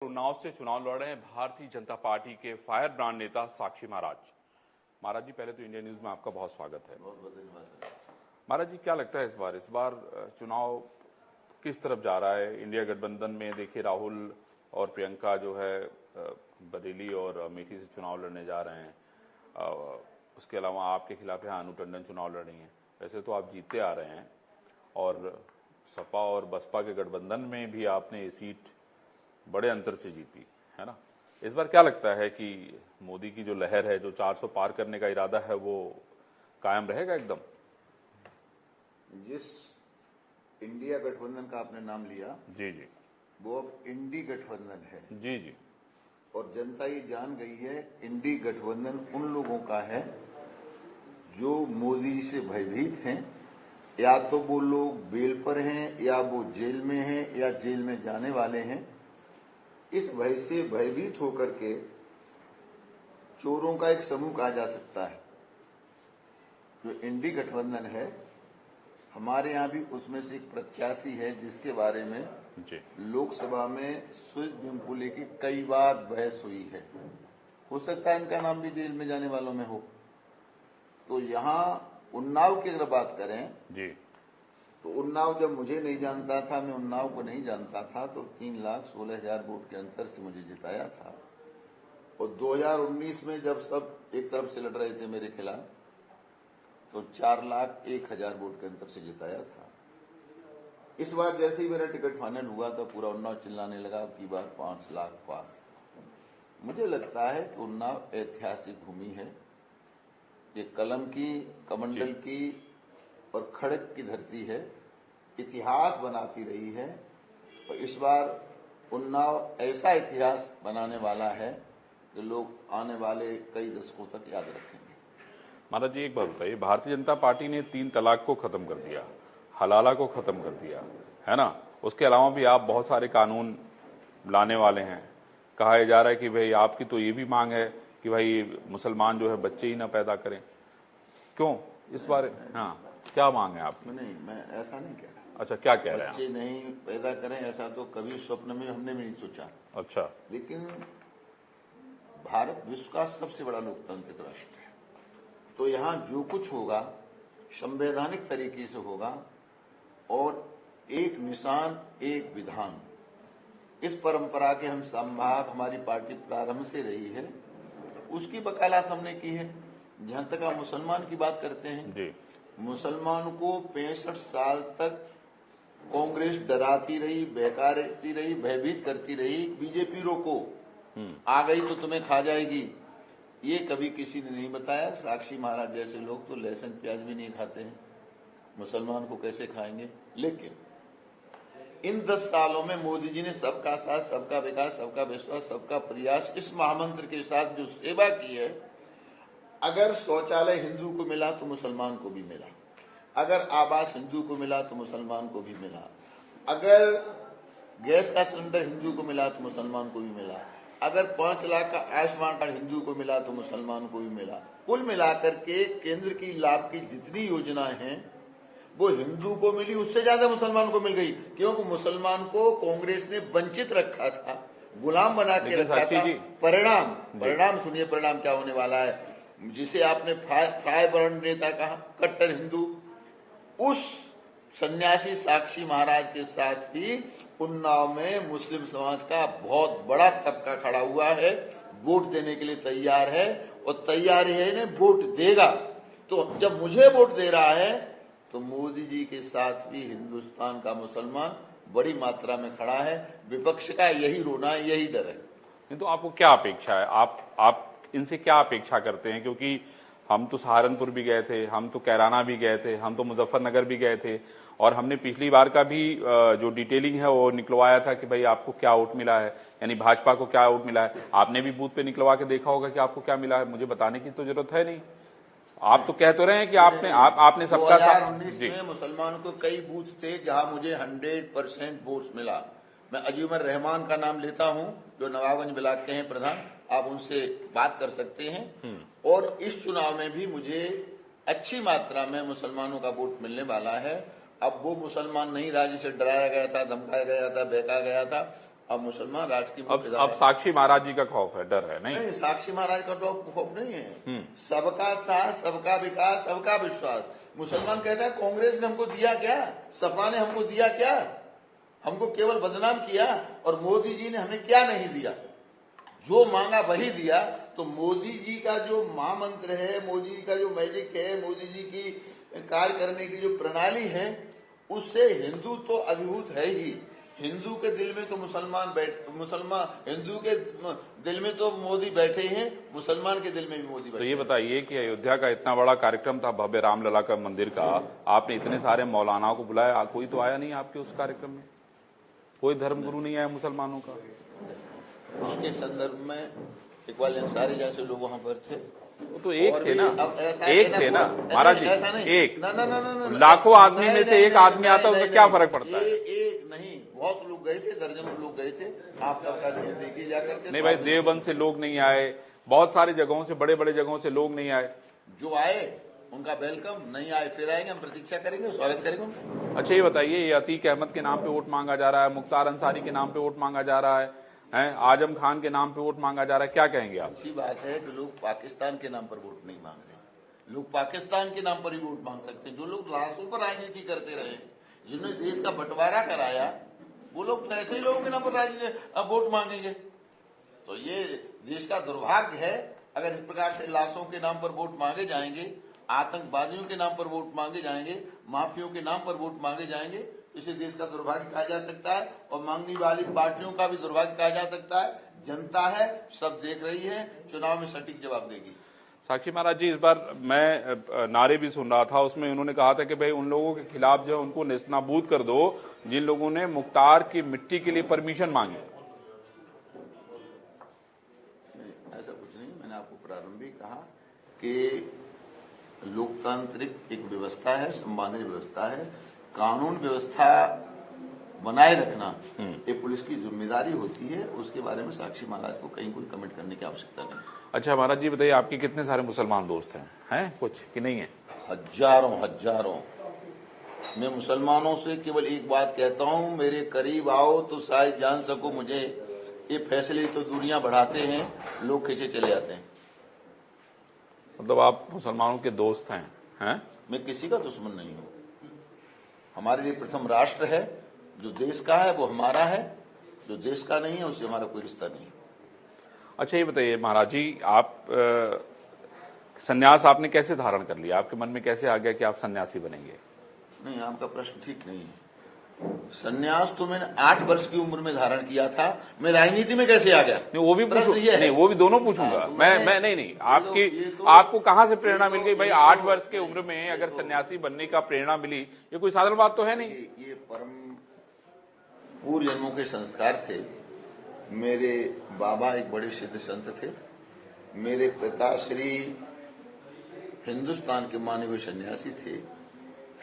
उन्नाव से चुनाव लड़ रहे हैं भारतीय जनता पार्टी के फायर ब्रांड नेता साक्षी महाराज। महाराज जी, पहले तो इंडिया न्यूज में आपका बहुत स्वागत है। महाराज जी, क्या लगता है इस बार चुनाव किस तरफ जा रहा है? इंडिया गठबंधन में देखिए राहुल और प्रियंका जो है बरेली और अमेठी से चुनाव लड़ने जा रहे हैं। उसके अलावा आपके खिलाफ यहाँ अनु टंडन चुनाव लड़ रही हैं। वैसे तो आप जीतते आ रहे हैं और सपा और बसपा के गठबंधन में भी आपने ये सीट बड़े अंतर से जीती है ना। इस बार क्या लगता है कि मोदी की जो लहर है, जो 400 पार करने का इरादा है, वो कायम रहेगा एकदम? जिस इंडिया गठबंधन का आपने नाम लिया जी जी, वो अब इंडी गठबंधन है। जी जी। और जनता ये जान गई है इंडी गठबंधन उन लोगों का है जो मोदी जी से भयभीत हैं, या तो वो लोग बेल पर हैं, या वो जेल में हैं, या जेल में जाने वाले हैं। इस भय से भयभीत होकर के चोरों का एक समूह कहा जा सकता है जो इंडी गठबंधन है। हमारे यहाँ भी उसमें से एक प्रत्याशी है जिसके बारे में जी लोकसभा में सुजित बिम्पू की कई बार बहस हुई है। हो सकता है इनका नाम भी जेल में जाने वालों में हो। तो यहाँ उन्नाव की अगर बात करें जी, तो उन्नाव जब मुझे नहीं जानता था, मैं उन्नाव को नहीं जानता था, तो 3,16,000 वोट के अंतर से मुझे जिताया था। और 2019 में जब सब एक तरफ से लड़ रहे थे मेरे खिलाफ, तो 4,01,000 वोट के अंतर से जिताया था। इस बार जैसे ही मेरा टिकट फाइनल हुआ तो पूरा उन्नाव चिल्लाने लगा कि बार 5 लाख पार। मुझे लगता है कि उन्नाव ऐतिहासिक भूमि है। ये कलम की, कमंडल की और खड़क की धरती है, इतिहास बनाती रही है। और इस बार उन्नाव ऐसा इतिहास बनाने वाला है कि लोग आने वाले कई दशकों तक याद रखेंगे। महाराज जी, एक बात बताइए, भारतीय जनता पार्टी ने 3 तलाक को खत्म कर दिया, हलाला को खत्म कर दिया है ना। उसके अलावा भी आप बहुत सारे कानून लाने वाले हैं। कहा जा रहा है कि भाई आपकी तो ये भी मांग है कि भाई मुसलमान जो है बच्चे ही ना पैदा करें। क्यों इस बार? हाँ, क्या मांग है आपकी? नहीं, मैं ऐसा नहीं कह रहा। अच्छा, क्या कह रहे हैं? बच्चे नहीं पैदा करें ऐसा तो कभी स्वप्न में हमने भी नहीं सोचा। अच्छा, लेकिन भारत विश्व का सबसे बड़ा लोकतांत्रिक राष्ट्र है, तो यहाँ जो कुछ होगा संवैधानिक तरीके से होगा। और एक निशान एक विधान, इस परंपरा के हम संभाग हमारी पार्टी प्रारंभ से रही है, उसकी वकालत हमने की है। जहां तक आप मुसलमान की बात करते हैं जी, मुसलमान को 65 साल तक कांग्रेस डराती रही, बहकाती रही, भयभीत करती रही। बीजेपी रोको, आ गई तो तुम्हें खा जाएगी, ये कभी किसी ने नहीं बताया। साक्षी महाराज जैसे लोग तो लहसुन प्याज भी नहीं खाते हैं, मुसलमान को कैसे खाएंगे। लेकिन इन 10 सालों में मोदी जी ने सबका साथ, सबका विकास, सबका विश्वास, सबका प्रयास, इस महामंत्र के साथ जो सेवा की है, अगर शौचालय हिंदू को मिला तो मुसलमान को भी मिला, अगर आवास हिंदू को मिला तो मुसलमान को भी मिला, अगर गैस का सिलेंडर हिंदू को मिला तो मुसलमान को भी मिला, अगर 5 लाख का आयुष्मान कार्ड हिंदू को मिला तो मुसलमान को भी मिला। कुल मिलाकर के केंद्र की लाभ की जितनी योजनाएं हैं वो हिंदू को मिली, उससे ज्यादा मुसलमान को मिल गई। क्योंकि मुसलमान को कांग्रेस ने वंचित रखा था, गुलाम बना के रखा था। परिणाम सुनिए, परिणाम क्या होने वाला है। जिसे आपने फायर ब्रांड नेता कहा, कट्टर हिंदू, उस सन्यासी साक्षी महाराज के साथ ही उन्नाव में मुस्लिम समाज का बहुत बड़ा तबका खड़ा हुआ है, वोट देने के लिए तैयार है। और तैयार है ने वोट देगा। तो जब मुझे वोट दे रहा है तो मोदी जी के साथ भी हिंदुस्तान का मुसलमान बड़ी मात्रा में खड़ा है। विपक्ष का यही रोना है, यही डर है। नहीं तो आपको क्या अपेक्षा है? आप इनसे क्या अपेक्षा करते हैं? क्योंकि हम तो सहारनपुर भी गए थे, हम तो कैराना भी गए थे, हम तो मुजफ्फरनगर भी गए थे, और हमने पिछली बार का भी जो डिटेलिंग है वो निकलवाया था कि भाई आपको क्या वोट मिला है, यानी भाजपा को क्या वोट मिला है। आपने भी बूथ पे निकलवा के देखा होगा कि आपको क्या मिला है। मुझे बताने की तो जरूरत है नहीं। आप तो कह तो रहे हैं कि आपने सबका साथ। 2019 में मुसलमानों को कई बूथ थे जहां मुझे 100% वोट मिला। मैं अजीमर रहमान का नाम लेता हूं, जो नवाबगंज ब्लॉक के हैं प्रधान, आप उनसे बात कर सकते हैं। और इस चुनाव में भी मुझे अच्छी मात्रा में मुसलमानों का वोट मिलने वाला है। अब वो मुसलमान नहीं रहा जिसे डराया गया था, धमकाया गया था, बहकाया गया था। अब मुसलमान राष्ट्र की अब साक्षी महाराज जी का खौफ है, डर है? नहीं, साक्षी महाराज का खौफ नहीं है। सबका साथ, सबका विकास, सबका विश्वास। मुसलमान कहता है कांग्रेस ने हमको दिया क्या, सपा ने हमको दिया क्या, हमको केवल बदनाम किया, और मोदी जी ने हमें क्या नहीं दिया, जो मांगा वही दिया। तो मोदी जी का जो महामंत्र है, मोदी जी का जो मैजिक है, मोदी जी की कार्य करने की जो प्रणाली है, उससे हिंदू तो अभिभूत है ही। हिंदू के दिल में तो हिंदू के दिल में तो मोदी बैठे हैं, मुसलमान के दिल में भी मोदी बैठे। तो ये बताइए कि अयोध्या का इतना बड़ा कार्यक्रम था, भव्य रामलला का मंदिर का, आपने इतने सारे मौलानाओं को बुलाया, कोई तो आया नहीं आपके उस कार्यक्रम में? कोई धर्मगुरु नहीं आया मुसलमानों का? उसके संदर्भ में इकबाल अंसारी जैसे लोग वहां पर थे, वो तो एक थे ना, एक थे ना महाराज जी, एक ना, लाखों आदमी में से एक आदमी आता है, उसका क्या फर्क पड़ता है? एक नहीं, बहुत लोग गए थे, दर्जनों लोग गए थे। आप सबका सीट देखिए जाकर के। नहीं भाई, देवबंद से लोग नहीं आए, बहुत सारी जगहों से, बड़े बड़े जगहों से लोग नहीं आए। जो आए उनका वेलकम, नहीं आए फिर आएंगे, हम प्रतीक्षा करेंगे, स्वागत करेंगे। अच्छा ये बताइए, ये अतीक अहमद के नाम पे वोट मांगा जा रहा है, मुख्तार अंसारी के नाम पे वोट मांगा जा रहा है, आजम खान के नाम पे वोट मांगा जा रहा है, क्या कहेंगे आप? अच्छी बात है कि लोग पाकिस्तान के नाम पर वोट नहीं मांग रहे, लोग पाकिस्तान के नाम पर ही वोट मांग सकते हैं। जो लोग लाशों पर राजनीति करते रहे, जिन्होंने देश का बंटवारा कराया, वो लोग तो ऐसे ही लोगों के नाम पर वोट मांगेंगे। तो ये देश का दुर्भाग्य है अगर इस प्रकार से लाशों के नाम पर वोट मांगे जाएंगे, आतंकवादियों के नाम पर वोट मांगे जाएंगे, माफियों के नाम पर वोट मांगे जाएंगे। इसे देश का दुर्भाग्य कहा जा सकता है, और मांगने वाली पार्टियों का भी दुर्भाग्य कहा जा सकता है। जनता है, सब देख रही है, चुनाव में सटीक जवाब देगी। साक्षी महाराज जी, इस बार मैं नारे भी सुन रहा था, उसमें उन्होंने कहा था कि भाई उन लोगों के खिलाफ जो है उनको नेस्तनाबूद कर दो जिन लोगों ने मुख्तार की मिट्टी के लिए परमिशन मांगी। ऐसा कुछ नहीं, मैंने आपको प्रारंभ में कहा कि लोकतांत्रिक एक व्यवस्था है, संवैधानिक व्यवस्था है, कानून व्यवस्था बनाए रखना ये पुलिस की जिम्मेदारी होती है। उसके बारे में साक्षी महाराज को कहीं कोई कमेंट करने की आवश्यकता नहीं। अच्छा महाराज जी बताइए, आपके कितने सारे मुसलमान दोस्त हैं कुछ कि नहीं है? हजारों। मैं मुसलमानों से केवल एक बात कहता हूं, मेरे करीब आओ तो शायद जान सको मुझे। ये फैसले तो दूरियां बढ़ाते हैं, लोग खींचे चले जाते हैं। मतलब आप मुसलमानों के दोस्त हैं? मैं किसी का दुश्मन नहीं हूं। हमारे लिए प्रथम राष्ट्र है, जो देश का है वो हमारा है, जो देश का नहीं है उससे हमारा कोई रिश्ता नहीं। अच्छा ये बताइए महाराज जी, आप सन्यास आपने कैसे धारण कर लिया? आपके मन में कैसे आ गया कि आप सन्यासी बनेंगे? नहीं, आपका प्रश्न ठीक नहीं है। सन्यास तो मैंने 8 वर्ष की उम्र में धारण किया था, मैं राजनीति में कैसे आ गया? नहीं वो भी नहीं, वो भी दोनों पूछूंगा। तो मैं नहीं आपको कहां से प्रेरणा मिल गई भाई? 8 वर्ष के उम्र में अगर सन्यासी बनने का प्रेरणा मिली, ये कोई साधारण बात तो है नहीं। ये परम पूर्व जन्मों के संस्कार थे। मेरे बाबा एक बड़े सिद्ध संत थे, मेरे पिताश्री हिंदुस्तान के माने हुए सन्यासी थे।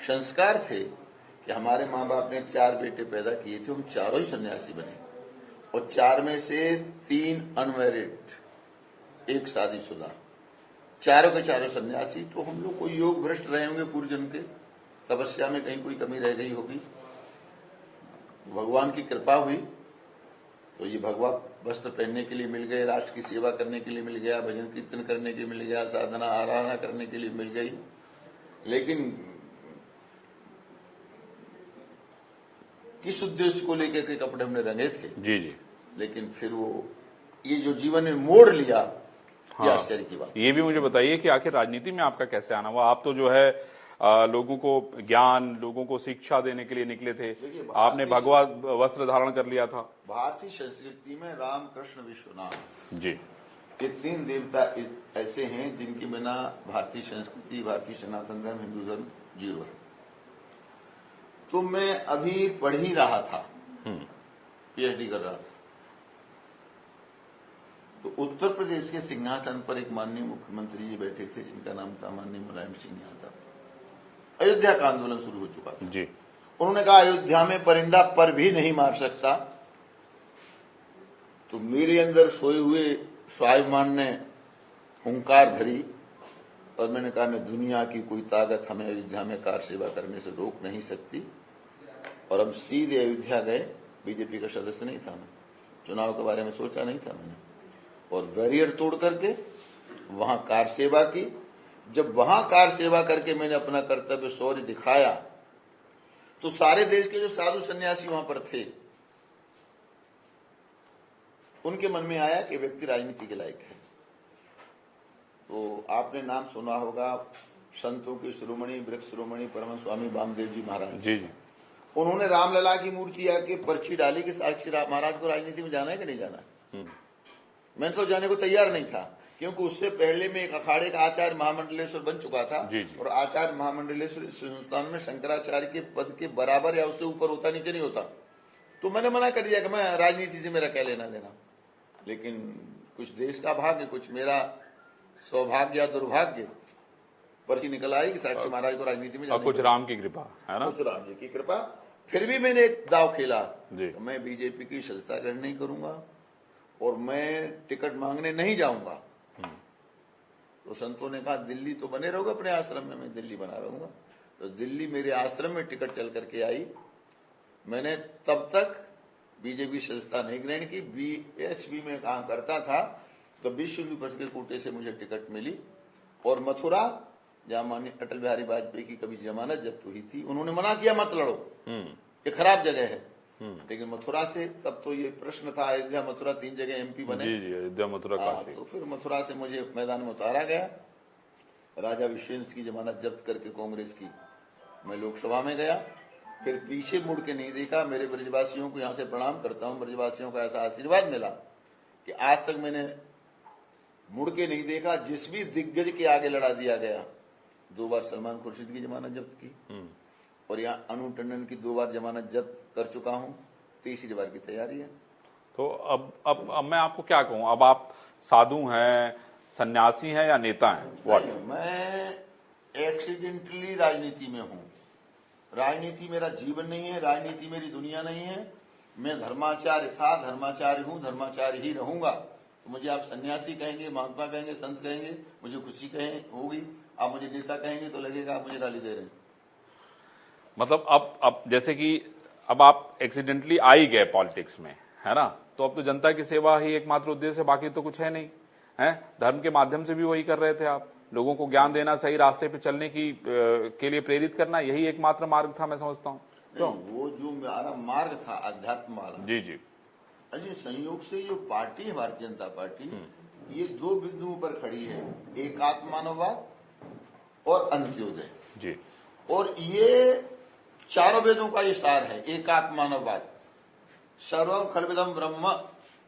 संस्कार थे कि हमारे माँ बाप ने 4 बेटे पैदा किए थे, हम चारों ही सन्यासी बने, और 4 में से 3 अनमैरिड, 1 शादीशुदा, चारों के चारों सन्यासी। तो हम लोग कोई योग भ्रष्ट रहे होंगे पूर्व जन्म के, तपस्या में कहीं कोई कमी रह गई होगी, भगवान की कृपा हुई तो ये भगवा वस्त्र पहनने के लिए मिल गए, राष्ट्र की सेवा करने के लिए मिल गया, भजन कीर्तन करने के लिए मिल गया, साधना आराधना करने के लिए मिल गई। लेकिन किस उद्देश्य को लेकर के कपड़े हमने रंगे थे जी, लेकिन फिर वो ये जो जीवन में मोड़ लिया, ये आश्चर्य की बात। ये भी मुझे बताइए कि आखिर राजनीति में आपका कैसे आना हुआ? आप तो जो है लोगों को ज्ञान, लोगों को शिक्षा देने के लिए निकले थे, आपने भगवा वस्त्र धारण कर लिया था। भारतीय संस्कृति में राम, कृष्ण, विश्वनाथ जी, ये 3 देवता ऐसे हैं जिनके बिना भारतीय संस्कृति, भारतीय सनातन धर्म, हिंदू धर्म जीरो है। तो मैं अभी पढ़ ही रहा था, पीएचडी कर रहा था, तो उत्तर प्रदेश के सिंहासन पर एक माननीय मुख्यमंत्री जी बैठे थे, जिनका नाम था माननीय मुलायम सिंह यादव। अयोध्या का आंदोलन शुरू हो चुका था जी। उन्होंने कहा अयोध्या में परिंदा पर भी नहीं मार सकता। तो मेरे अंदर सोए हुए स्वाभिमान ने हुंकार भरी, और मैंने कहा न दुनिया की कोई ताकत हमें अयोध्या में कार सेवा करने से रोक नहीं सकती। और हम सीधे अयोध्या गए, बीजेपी का सदस्य नहीं था मैं, चुनाव के बारे में सोचा नहीं था मैंने, और बैरियर तोड़ करके वहां कार सेवा की। जब वहां कार सेवा करके मैंने अपना कर्तव्य शौर्य दिखाया तो सारे देश के जो साधु सन्यासी वहां पर थे उनके मन में आया कि व्यक्ति राजनीति के लायक है। तो आपने नाम सुना होगा संतों के शिरोमणि वृक्ष शिरोमणि परम स्वामी वामदेव जी महाराज जी जी। उन्होंने रामलला की मूर्ति आके पर्ची डाली कि साक्षी महाराज को राजनीति में जाना है कि नहीं जाना है। मैंने तो जाने को तैयार नहीं था, क्योंकि उससे पहले मैं एक अखाड़े का आचार्य महामंडलेश्वर बन चुका था। जी जी। और आचार्य महामंडलेश्वर इस संस्थान में शंकराचार्य के पद के बराबर या उससे ऊपर होता, नीचे नहीं होता। तो मैंने मना कर दिया कि मैं राजनीति से मेरा क्या लेना देना। लेकिन कुछ देश का भाग्य, कुछ मेरा सौभाग्य या दुर्भाग्य, पर्ची निकल आई कि साक्षी महाराज को राजनीति में जाना, कुछ राम की कृपा है ना, कुछ राम जी की कृपा। फिर भी मैंने एक दाव खेला जी। तो मैं बीजेपी की सदस्यता ग्रहण नहीं करूंगा और मैं टिकट मांगने नहीं जाऊंगा। तो संतों ने कहा दिल्ली तो बने रहोगे अपने आश्रम में, मैं दिल्ली बना रहूंगा। तो दिल्ली मेरे आश्रम में टिकट चल करके आई। मैंने तब तक बीजेपी सदस्यता नहीं ग्रहण की। बीएचपी में काम करता था तो विश्व हिंदू परिषद के कोटे से मुझे टिकट मिली। और मथुरा, जहां माननीय अटल बिहारी वाजपेयी की कभी जमानत जब्त हुई थी, उन्होंने मना किया मत लड़ो, ये खराब जगह है। लेकिन मथुरा से तब तो ये प्रश्न था, अयोध्या मथुरा 3 जगह एमपी बने। जी जी, अयोध्या मथुरा काशी। तो फिर मथुरा से मुझे मैदान में उतारा गया। राजा विश्वेंद्र की जमानत जब्त करके कांग्रेस की मैं लोकसभा में गया। फिर पीछे मुड़ के नहीं देखा। मेरे ब्रजवासियों को यहाँ से प्रणाम करता हूँ। ब्रजवासियों का ऐसा आशीर्वाद मिला कि आज तक मैंने मुड़ के नहीं देखा। जिस भी दिग्गज के आगे लड़ा दिया गया। 2 बार सलमान खुर्शीद की जमानत जब्त की और यहाँ अनु टंडन की 2 बार जमानत जब्त कर चुका हूँ। 3री बार की तैयारी है। तो अब मैं आपको क्या कहूँ, अब आप साधु हैं, सन्यासी हैं या नेता हैं? मैं एक्सीडेंटली राजनीति में हूँ। राजनीति मेरा जीवन नहीं है, राजनीति मेरी दुनिया नहीं है। मैं धर्माचार्य था, धर्माचार्य हूँ, धर्माचार्य ही रहूंगा। तो मुझे आप सन्यासी कहेंगे, महात्मा कहेंगे, संत कहेंगे, मुझे खुशी कहें होगी। आप मुझे नेता कहेंगे तो लगेगा आप मुझे गाली दे रहे हैं। मतलब अब जैसे कि अब आप एक्सीडेंटली आ ही गए पॉलिटिक्स में, है ना, तो अब तो जनता की सेवा ही एकमात्र उद्देश्य है, बाकी तो कुछ है नहीं है। धर्म के माध्यम से भी वही कर रहे थे आप, लोगों को ज्ञान देना, सही रास्ते पे चलने के लिए प्रेरित करना, यही एकमात्र मार्ग था, मैं समझता हूँ। तो वो जो मेरा मार्ग था अध्यात्म वाला, जी जी, अजय संयोग से जो पार्टी है भारतीय जनता पार्टी, ये 2 बिंदुओं पर खड़ी है, एकात्म मानववाद और अंत्योदय जी। और ये 4 वेदों का ये सार है। एकात्म मानववाद, सर्वम खलविदम ब्रह्म,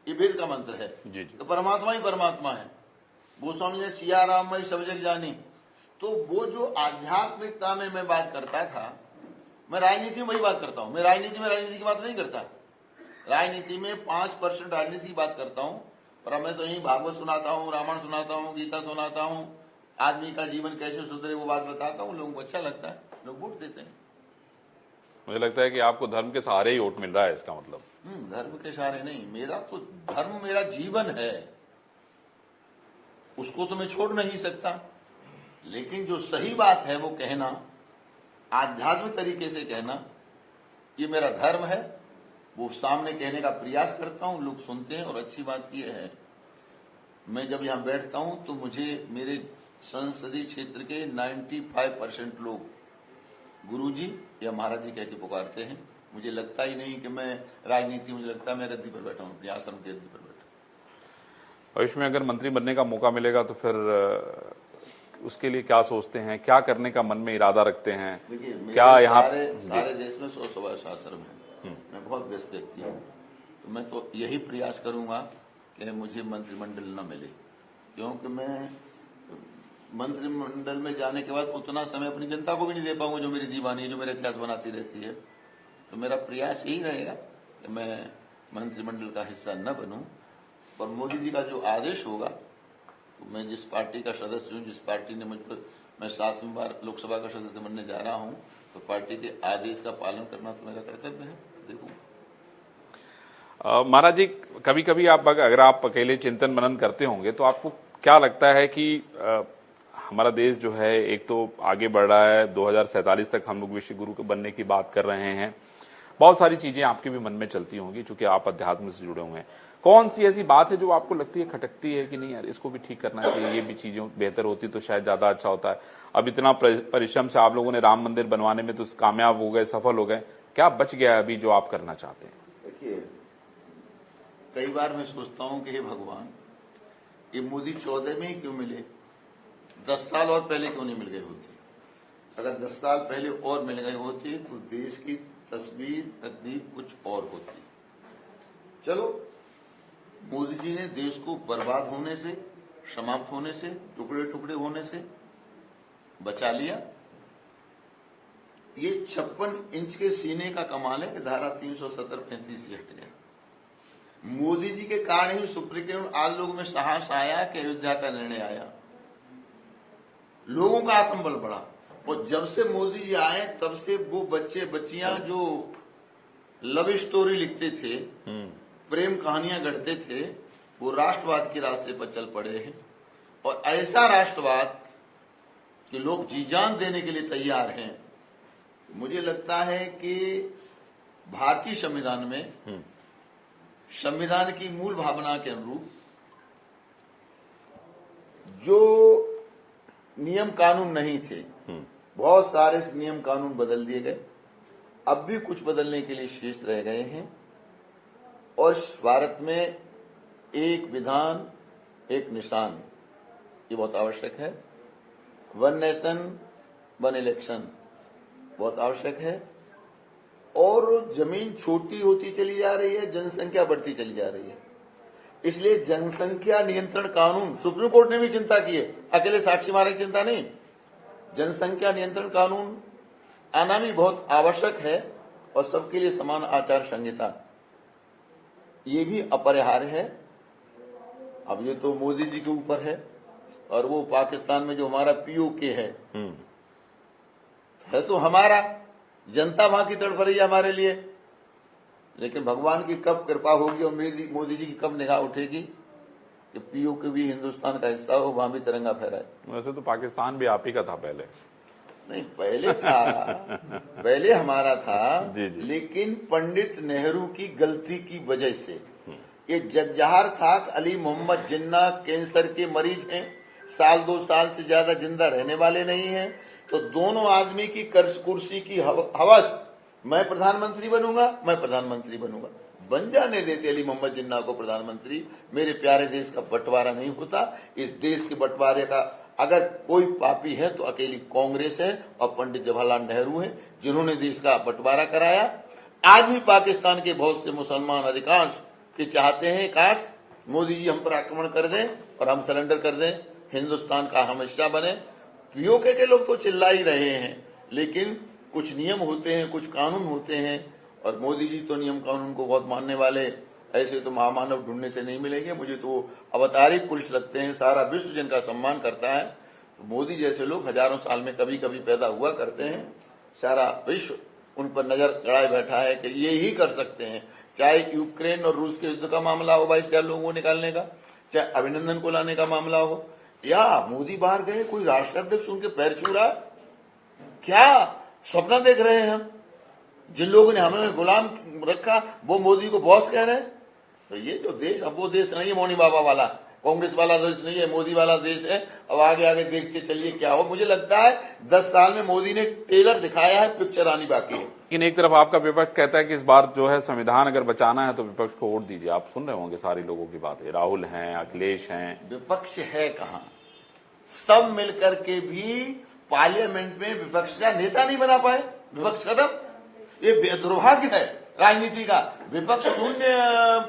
ये वेद का मंत्र है। जी जी। तो परमात्मा ही परमात्मा है। वो समझे सिया राम मई सब जग जानी। तो वो जो आध्यात्मिकता में मैं बात करता था, मैं राजनीति में वही बात करता हूँ। मैं राजनीति की बात नहीं करता। राजनीति में 5% राजनीति की बात करता हूँ, पर मैं तो यही भागवत सुनाता हूँ, रामायण सुनाता हूँ, गीता सुनाता हूँ, आदमी का जीवन कैसे सुधरे वो बात बताता हूँ। लोगों को अच्छा लगता है, लोग वोट देते हैं। मुझे लगता है कि आपको धर्म के सहारे ही वोट मिल रहा है, इसका मतलब। धर्म के सहारे नहीं, मेरा तो धर्म मेरा जीवन है, उसको तो मैं छोड़ नहीं सकता। लेकिन जो सही बात है वो कहना, आध्यात्मिक तरीके से कहना, ये मेरा धर्म है, वो सामने कहने का प्रयास करता हूं, लोग सुनते हैं। और अच्छी बात यह है, मैं जब यहां बैठता हूं तो मुझे मेरे संसदीय क्षेत्र के 95% लोग गुरुजी या महाराज जी कह के पुकारते हैं। मुझे लगता ही नहीं कि मैं राजनीति, मुझे लगता है मैं गद्दी पर बैठा हूँ, अपने आश्रम की गद्दी पर बैठा। भविष्य में अगर मंत्री बनने का मौका मिलेगा तो फिर उसके लिए क्या सोचते हैं, क्या करने का मन में इरादा रखते हैं? देखिए, क्या यहाँ सारे देश में 100 आश्रम है। मैं बहुत व्यस्त व्यक्ति हूँ, तो मैं तो यही प्रयास करूंगा कि मुझे मंत्रिमंडल न मिले, क्योंकि मैं मंत्रिमंडल में जाने के बाद उतना समय अपनी जनता को भी नहीं दे पाऊंगा जो मेरी दीवानी है, जो मेरा इतिहास बनाती रहती है। तो मेरा प्रयास यही रहेगा कि मैं मंत्रिमंडल का हिस्सा न बनूं, और मोदी जी का जो आदेश होगा, तो मैं जिस पार्टी का सदस्य हूं, जिस पार्टी ने मुझ पर, मैं 7वीं बार लोकसभा का सदस्य बनने जा रहा हूं, तो पार्टी के आदेश का पालन करना तो मेरा कर्तव्य है। देखूं महाराज जी, कभी कभी अगर आप अकेले चिंतन मनन करते होंगे तो आपको क्या लगता है कि हमारा देश जो है एक तो आगे बढ़ रहा है, 2047 तक हम लोग विश्व गुरु के बनने की बात कर रहे हैं, बहुत सारी चीजें आपके भी मन में चलती होंगी, चूंकि आप अध्यात्म से जुड़े हुए हैं, कौन सी ऐसी बात है जो आपको लगती है खटकती है कि नहीं यार इसको भी ठीक करना चाहिए, ये भी चीजें बेहतर होती तो शायद ज्यादा अच्छा होता है। अब इतना परिश्रम से आप लोगों ने राम मंदिर बनवाने में तो कामयाब हो गए, सफल हो गए, क्या बच गया है अभी जो आप करना चाहते हैं? देखिए, कई बार मैं सोचता हूं कि हे भगवान, ये मोदी 14 में ही क्यों मिले, 10 साल और पहले क्यों नहीं मिल गए होते? अगर 10 साल पहले और मिल गए होते तो देश की तस्वीर तकदीर कुछ और होती। चलो, मोदी जी ने देश को बर्बाद होने से, समाप्त होने से, टुकड़े टुकड़े होने से बचा लिया। ये 56 इंच के सीने का कमाल है कि धारा 370-35 से हट गया। मोदी जी के कारण ही सुप्रीम आज लोगों में साहस आया कि अयोध्या का निर्णय आया, लोगों का आत्मबल बढ़ा। और जब से मोदी जी आए तब से वो बच्चे बच्चियां जो लव स्टोरी लिखते थे, प्रेम कहानियां गढ़ते थे, वो राष्ट्रवाद के रास्ते पर चल पड़े हैं। और ऐसा राष्ट्रवाद कि लोग जी जान देने के लिए तैयार हैं। मुझे लगता है कि भारतीय संविधान में संविधान की मूल भावना के अनुरूप जो नियम कानून नहीं थे, बहुत सारे नियम कानून बदल दिए गए। अब भी कुछ बदलने के लिए शेष रह गए हैं। और भारत में एक विधान एक निशान, ये बहुत आवश्यक है। 1 नेशन 1 इलेक्शन बहुत आवश्यक है। और जमीन छोटी होती चली जा रही है, जनसंख्या बढ़ती चली जा रही है। इसलिए जनसंख्या नियंत्रण कानून सुप्रीम कोर्ट ने भी चिंता की है, अकेले साक्षी महाराज की चिंता नहीं। जनसंख्या नियंत्रण कानून आना भी बहुत आवश्यक है। और सबके लिए समान आचार संहिता, ये भी अपरिहार्य है। अब ये तो मोदी जी के ऊपर है। और वो पाकिस्तान में जो हमारा पीओके है तो हमारा जनता वहां की तड़प रही है हमारे लिए। लेकिन भगवान की कब कृपा होगी और मोदी जी की कब निगाह उठेगी कि पीओके भी हिंदुस्तान का हिस्सा हो, वहां भी तिरंगा फहराए। वैसे तो पाकिस्तान भी आप ही का था पहले। नहीं, पहले था, पहले हमारा था। जी जी। लेकिन पंडित नेहरू की गलती की वजह से ये जगजहार था। अली मोहम्मद जिन्ना कैंसर के मरीज हैं, 1-2 साल से ज्यादा जिंदा रहने वाले नहीं हैं। तो दोनों आदमी की कुर्सी की हवस, मैं प्रधानमंत्री बनूंगा, मैं प्रधानमंत्री बनूंगा, बन जाने देते अली मोहम्मद जिन्ना को प्रधानमंत्री। मेरे प्यारे देश का बंटवारा नहीं होता। इस देश के बंटवारे का अगर कोई पापी है तो अकेली कांग्रेस है और पंडित जवाहरलाल नेहरू हैं, जिन्होंने देश का बंटवारा कराया। आज भी पाकिस्तान के बहुत से मुसलमान अधिकांश ये चाहते हैं काश मोदी जी हम पर आक्रमण कर दें और हम सरेंडर कर दें, हिंदुस्तान का हम हिस्सा बने। पीओके के लोग तो चिल्ला ही रहे हैं, लेकिन कुछ नियम होते हैं, कुछ कानून होते हैं। और मोदी जी तो नियम कानून को बहुत मानने वाले, ऐसे तो महामानव ढूंढने से नहीं मिलेंगे। मुझे तो अवतारी पुरुष लगते हैं, सारा विश्व जिनका सम्मान करता है। तो मोदी जैसे लोग हजारों साल में कभी कभी पैदा हुआ करते हैं। सारा विश्व उन पर नजर गड़ाए बैठा है कि ये ही कर सकते हैं। चाहे यूक्रेन और रूस के युद्ध का मामला हो 22,000 लोगों को निकालने का, चाहे अभिनंदन को लाने का मामला हो, या मोदी बाहर गए कोई राष्ट्राध्यक्ष उनके पैर छू रहा। क्या सपना देख रहे हैं हम? जिन लोगों ने हमें गुलाम रखा वो मोदी को बॉस कह रहे हैं। तो ये जो देश, अब वो देश नहीं है मौनी बाबा वाला, कांग्रेस वाला देश नहीं है, मोदी वाला देश है। अब आगे आगे देखते चलिए क्या हो। मुझे लगता है 10 साल में मोदी ने ट्रेलर दिखाया है, पिक्चर आनी बाकी है। लेकिन एक तरफ आपका विपक्ष कहता है कि इस बार जो है संविधान अगर बचाना है तो विपक्ष को वोट दीजिए। आप सुन रहे होंगे सारी लोगों की बातें, राहुल हैं, अखिलेश हैं। विपक्ष है कहां? सब मिलकर के भी पार्लियामेंट में विपक्ष का नेता नहीं बना पाए। विपक्ष खत्म। ये दुर्भाग्य है राजनीति का। विपक्ष शून्य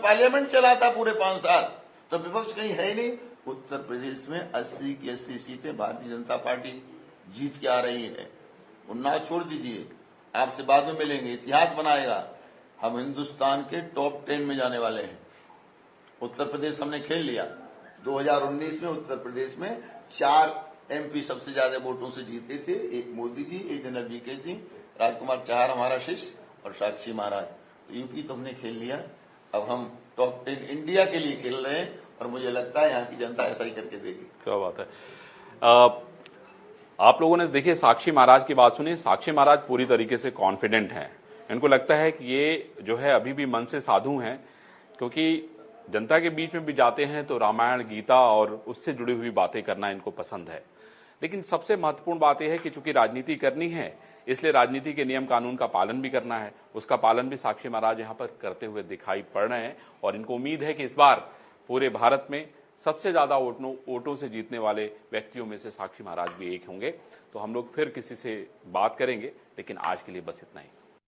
पार्लियामेंट चला था पूरे 5 साल, तो विपक्ष कहीं है ही नहीं। उत्तर प्रदेश में 80 की 80 सीटें भारतीय जनता पार्टी जीत के आ रही है। उन्नाव छोड़ दीजिए, आपसे बाद में मिलेंगे, इतिहास बनाएगा। हम हिंदुस्तान के टॉप 10 में जाने वाले हैं। उत्तर प्रदेश हमने खेल लिया। 2019 में उत्तर प्रदेश में 4 MP सबसे ज्यादा वोटों से जीते थे। एक मोदी जी, एक जनरल VK सिंह, राजकुमार चाहर हमारा शिष्य और साक्षी महाराज। तो यूपी तो हमने खेल लिया। अब हम टॉप 10 इंडिया के लिए खेल रहे हैं और मुझे लगता है यहाँ की जनता ऐसा ही करके देगी। क्या बात है। आप लोगों ने देखिए साक्षी महाराज की बात सुनी। साक्षी महाराज पूरी तरीके से कॉन्फिडेंट हैं। इनको लगता है कि ये जो है अभी भी मन से साधु हैं, क्योंकि जनता के बीच में भी जाते हैं तो रामायण, गीता और उससे जुड़ी हुई बातें करना इनको पसंद है। लेकिन सबसे महत्वपूर्ण बात यह है कि चूंकि राजनीति करनी है, इसलिए राजनीति के नियम कानून का पालन भी करना है। उसका पालन भी साक्षी महाराज यहाँ पर करते हुए दिखाई पड़ रहे हैं और इनको उम्मीद है कि इस बार पूरे भारत में सबसे ज्यादा वोटों से जीतने वाले व्यक्तियों में से साक्षी महाराज भी एक होंगे। तो हम लोग फिर किसी से बात करेंगे, लेकिन आज के लिए बस इतना ही।